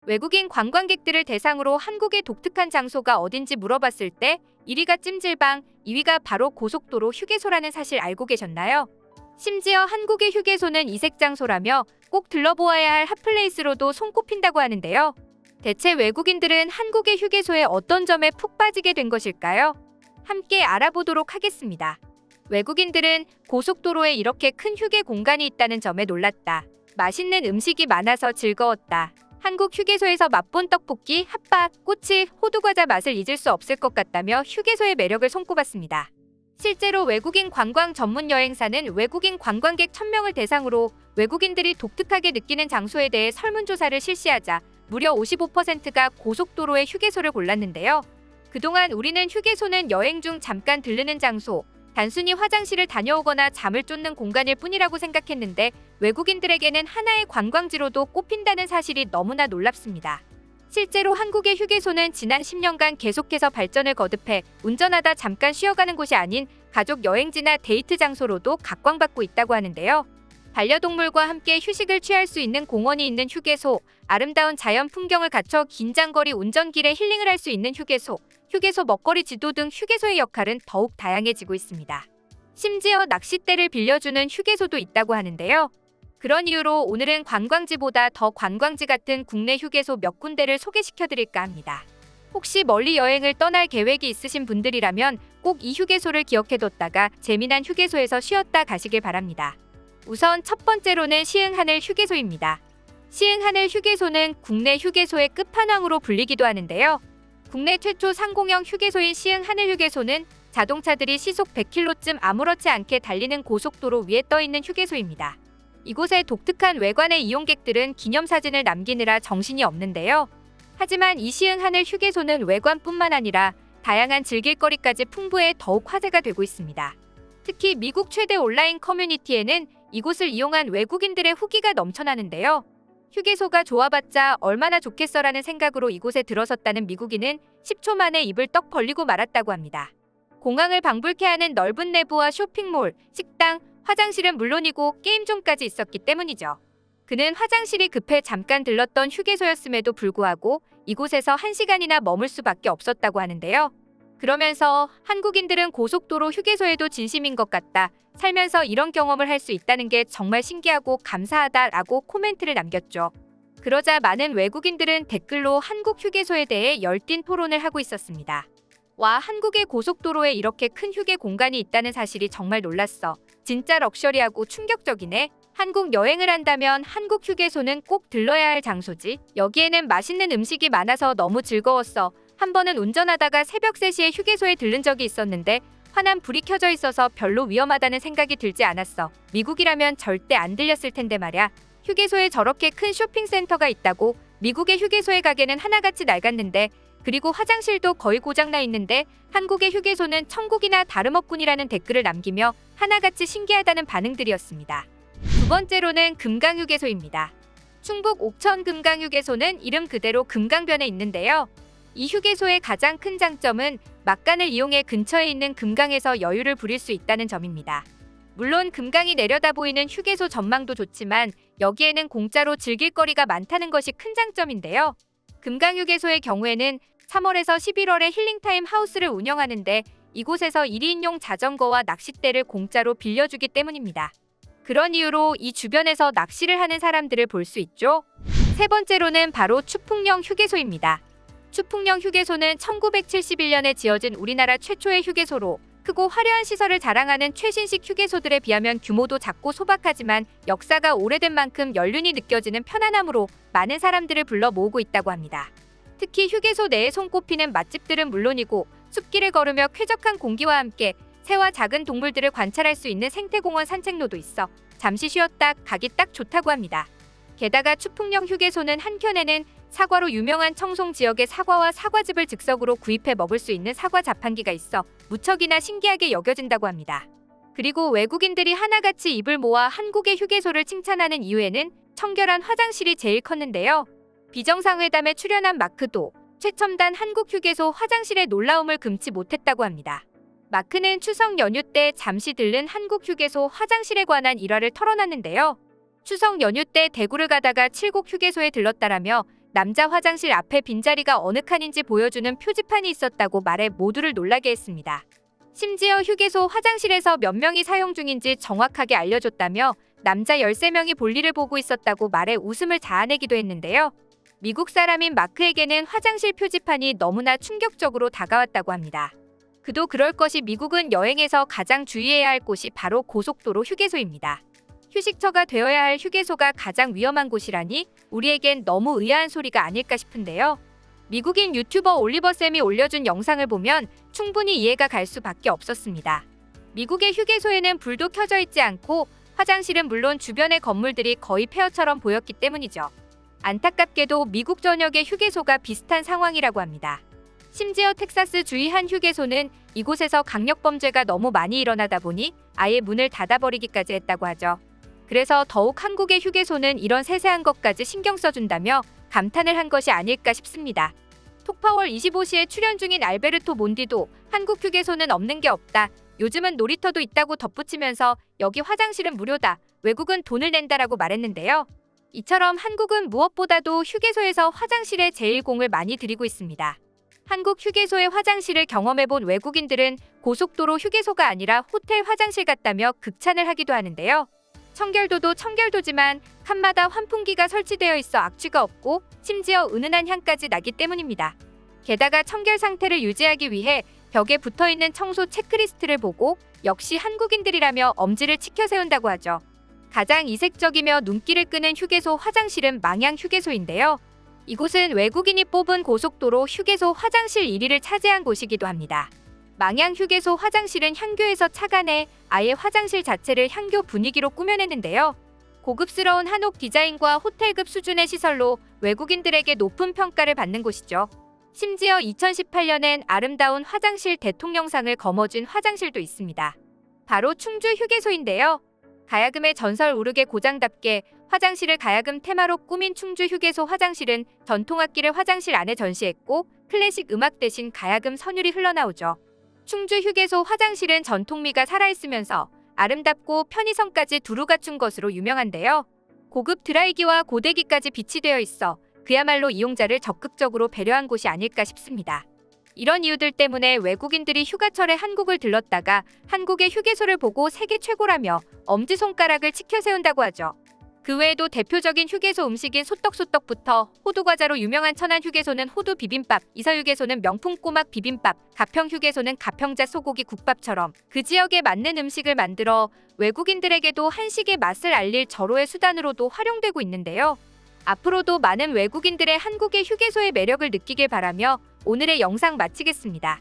외국인 관광객들을 대상으로 한국의 독특한 장소가 어딘지 물어봤을 때 1위가 찜질방, 2위가 바로 고속도로 휴게소라는 사실 알고 계셨나요? 심지어 한국의 휴게소는 이색 장소라며 꼭 들러보아야 할 핫플레이스로도 손꼽힌다고 하는데요. 대체 외국인들은 한국의 휴게소에 어떤 점에 푹 빠지게 된 것일까요? 함께 알아보도록 하겠습니다. 외국인들은 고속도로에 이렇게 큰 휴게 공간이 있다는 점에 놀랐다. 맛있는 음식이 많아서 즐거웠다. 한국 휴게소에서 맛본 떡볶이, 핫바, 꼬치, 호두과자 맛을 잊을 수 없을 것 같다며 휴게소의 매력을 손꼽았습니다. 실제로 외국인 관광 전문 여행사는 외국인 관광객 1000명을 대상으로 외국인들이 독특하게 느끼는 장소에 대해 설문조사를 실시하자 무려 55%가 고속도로의 휴게소를 골랐는데요. 그동안 우리는 휴게소는 여행 중 잠깐 들르는 장소, 단순히 화장실을 다녀오거나 잠을 쫓는 공간일 뿐이라고 생각했는데 외국인들에게는 하나의 관광지로도 꼽힌다는 사실이 너무나 놀랍습니다. 실제로 한국의 휴게소는 지난 10년간 계속해서 발전을 거듭해 운전하다 잠깐 쉬어가는 곳이 아닌 가족 여행지나 데이트 장소로도 각광받고 있다고 하는데요. 반려동물과 함께 휴식을 취할 수 있는 공원이 있는 휴게소, 아름다운 자연 풍경을 갖춰 긴 장거리 운전길에 힐링을 할 수 있는 휴게소, 휴게소 먹거리 지도 등 휴게소의 역할은 더욱 다양해지고 있습니다. 심지어 낚싯대를 빌려주는 휴게소도 있다고 하는데요. 그런 이유로 오늘은 관광지보다 더 관광지 같은 국내 휴게소 몇 군데를 소개시켜드릴까 합니다. 혹시 멀리 여행을 떠날 계획이 있으신 분들이라면 꼭 이 휴게소를 기억해뒀다가 재미난 휴게소에서 쉬었다 가시길 바랍니다. 우선 첫 번째로는 시흥하늘 휴게소입니다. 시흥하늘 휴게소는 국내 휴게소의 끝판왕으로 불리기도 하는데요. 국내 최초 상공형 휴게소인 시흥하늘 휴게소는 자동차들이 시속 100km쯤 아무렇지 않게 달리는 고속도로 위에 떠있는 휴게소입니다. 이곳의 독특한 외관의 이용객들은 기념사진을 남기느라 정신이 없는데요. 하지만 이 시흥하늘 휴게소는 외관뿐만 아니라 다양한 즐길거리까지 풍부해 더욱 화제가 되고 있습니다. 특히 미국 최대 온라인 커뮤니티에는 이곳을 이용한 외국인들의 후기가 넘쳐나는데요. 휴게소가 좋아봤자 얼마나 좋겠어라는 생각으로 이곳에 들어섰다는 미국인은 10초 만에 입을 떡 벌리고 말았다고 합니다. 공항을 방불케 하는 넓은 내부와 쇼핑몰, 식당, 화장실은 물론이고 게임존까지 있었기 때문이죠. 그는 화장실이 급해 잠깐 들렀던 휴게소였음에도 불구하고 이곳에서 1시간이나 머물 수밖에 없었다고 하는데요. 그러면서 한국인들은 고속도로 휴게소에도 진심인 것 같다. 살면서 이런 경험을 할 수 있다는 게 정말 신기하고 감사하다라고 코멘트를 남겼죠. 그러자 많은 외국인들은 댓글로 한국 휴게소에 대해 열띤 토론을 하고 있었습니다. 와, 한국의 고속도로에 이렇게 큰 휴게 공간이 있다는 사실이 정말 놀랐어. 진짜 럭셔리하고 충격적이네. 한국 여행을 한다면 한국 휴게소는 꼭 들러야 할 장소지. 여기에는 맛있는 음식이 많아서 너무 즐거웠어. 한 번은 운전하다가 새벽 3시에 휴게소에 들른 적이 있었는데 환한 불이 켜져 있어서 별로 위험하다는 생각이 들지 않았어. 미국이라면 절대 안 들렸을 텐데 말야. 휴게소에 저렇게 큰 쇼핑센터가 있다고. 미국의 휴게소의 가게는 하나같이 낡았는데 그리고 화장실도 거의 고장나 있는데 한국의 휴게소는 천국이나 다름없군이라는 댓글을 남기며 하나같이 신기하다는 반응들이었습니다. 두 번째로는 금강휴게소입니다. 충북 옥천 금강휴게소는 이름 그대로 금강변에 있는데요. 이 휴게소의 가장 큰 장점은 막간을 이용해 근처에 있는 금강에서 여유를 부릴 수 있다는 점입니다. 물론 금강이 내려다 보이는 휴게소 전망도 좋지만 여기에는 공짜로 즐길 거리가 많다는 것이 큰 장점인데요. 금강휴게소의 경우에는 3월에서 11월에 힐링타임 하우스를 운영하는데 이곳에서 1인용 자전거와 낚싯대를 공짜로 빌려주기 때문입니다. 그런 이유로 이 주변에서 낚시를 하는 사람들을 볼 수 있죠. 세 번째로는 바로 추풍령 휴게소입니다. 추풍령 휴게소는 1971년에 지어진 우리나라 최초의 휴게소로 크고 화려한 시설을 자랑하는 최신식 휴게소들에 비하면 규모도 작고 소박하지만 역사가 오래된 만큼 연륜이 느껴지는 편안함으로 많은 사람들을 불러 모으고 있다고 합니다. 특히 휴게소 내에 손꼽히는 맛집들은 물론이고 숲길을 걸으며 쾌적한 공기와 함께 새와 작은 동물들을 관찰할 수 있는 생태공원 산책로도 있어 잠시 쉬었다 가기 딱 좋다고 합니다. 게다가 추풍령 휴게소는 한켠에는 사과로 유명한 청송 지역의 사과와 사과즙을 즉석으로 구입해 먹을 수 있는 사과 자판기가 있어 무척이나 신기하게 여겨진다고 합니다. 그리고 외국인들이 하나같이 입을 모아 한국의 휴게소를 칭찬하는 이유에는 청결한 화장실이 제일 컸는데요. 비정상회담에 출연한 마크도 최첨단 한국 휴게소 화장실의 놀라움을 금치 못했다고 합니다. 마크는 추석 연휴 때 잠시 들른 한국 휴게소 화장실에 관한 일화를 털어놨는데요. 추석 연휴 때 대구를 가다가 칠곡 휴게소에 들렀다라며 남자 화장실 앞에 빈자리가 어느 칸인지 보여주는 표지판이 있었다고 말해 모두를 놀라게 했습니다. 심지어 휴게소 화장실에서 몇 명이 사용 중인지 정확하게 알려줬다며 남자 13명이 볼일을 보고 있었다고 말해 웃음을 자아내기도 했는데요. 미국 사람인 마크에게는 화장실 표지판이 너무나 충격적으로 다가왔다고 합니다. 그도 그럴 것이 미국은 여행에서 가장 주의해야 할 곳이 바로 고속도로 휴게소입니다. 휴식처가 되어야 할 휴게소가 가장 위험한 곳이라니 우리에겐 너무 의아한 소리가 아닐까 싶은데요. 미국인 유튜버 올리버쌤이 올려준 영상을 보면 충분히 이해가 갈 수밖에 없었습니다. 미국의 휴게소에는 불도 켜져 있지 않고 화장실은 물론 주변의 건물들이 거의 폐허처럼 보였기 때문이죠. 안타깝게도 미국 전역의 휴게소가 비슷한 상황이라고 합니다. 심지어 텍사스 주의 한 휴게소는 이곳에서 강력범죄가 너무 많이 일어나다 보니 아예 문을 닫아버리기까지 했다고 하죠. 그래서 더욱 한국의 휴게소는 이런 세세한 것까지 신경 써준다며 감탄을 한 것이 아닐까 싶습니다. 톡파월 25시에 출연 중인 알베르토 몬디도 한국 휴게소는 없는 게 없다. 요즘은 놀이터도 있다고 덧붙이면서 여기 화장실은 무료다. 외국은 돈을 낸다라고 말했는데요. 이처럼 한국은 무엇보다도 휴게소에서 화장실에 제일 공을 많이 들이고 있습니다. 한국 휴게소의 화장실을 경험해본 외국인들은 고속도로 휴게소가 아니라 호텔 화장실 같다며 극찬을 하기도 하는데요. 청결도도 청결도지만 칸마다 환풍기가 설치되어 있어 악취가 없고 심지어 은은한 향까지 나기 때문입니다. 게다가 청결 상태를 유지하기 위해 벽에 붙어있는 청소 체크리스트를 보고 역시 한국인들이라며 엄지를 치켜 세운다고 하죠. 가장 이색적이며 눈길을 끄는 휴게소 화장실은 망양 휴게소인데요. 이곳은 외국인이 뽑은 고속도로 휴게소 화장실 1위를 차지한 곳이기도 합니다. 망양 휴게소 화장실은 향교에서 착안해 아예 화장실 자체를 향교 분위기로 꾸며냈는데요. 고급스러운 한옥 디자인과 호텔급 수준의 시설로 외국인들에게 높은 평가를 받는 곳이죠. 심지어 2018년엔 아름다운 화장실 대통령상을 거머쥔 화장실도 있습니다. 바로 충주 휴게소인데요. 가야금의 전설 우르게 고장답게 화장실을 가야금 테마로 꾸민 충주 휴게소 화장실은 전통악기를 화장실 안에 전시했고 클래식 음악 대신 가야금 선율이 흘러나오죠. 충주 휴게소 화장실은 전통미가 살아있으면서 아름답고 편의성까지 두루 갖춘 것으로 유명한데요. 고급 드라이기와 고데기까지 비치되어 있어 그야말로 이용자를 적극적으로 배려한 곳이 아닐까 싶습니다. 이런 이유들 때문에 외국인들이 휴가철에 한국을 들렀다가 한국의 휴게소를 보고 세계 최고라며 엄지손가락을 치켜 세운다고 하죠. 그 외에도 대표적인 휴게소 음식인 소떡소떡부터 호두과자로 유명한 천안 휴게소는 호두 비빔밥, 이서휴게소는 명품 꼬막 비빔밥, 가평 휴게소는 가평자 소고기 국밥처럼 그 지역에 맞는 음식을 만들어 외국인들에게도 한식의 맛을 알릴 절호의 수단으로도 활용되고 있는데요. 앞으로도 많은 외국인들의 한국의 휴게소의 매력을 느끼길 바라며 오늘의 영상 마치겠습니다.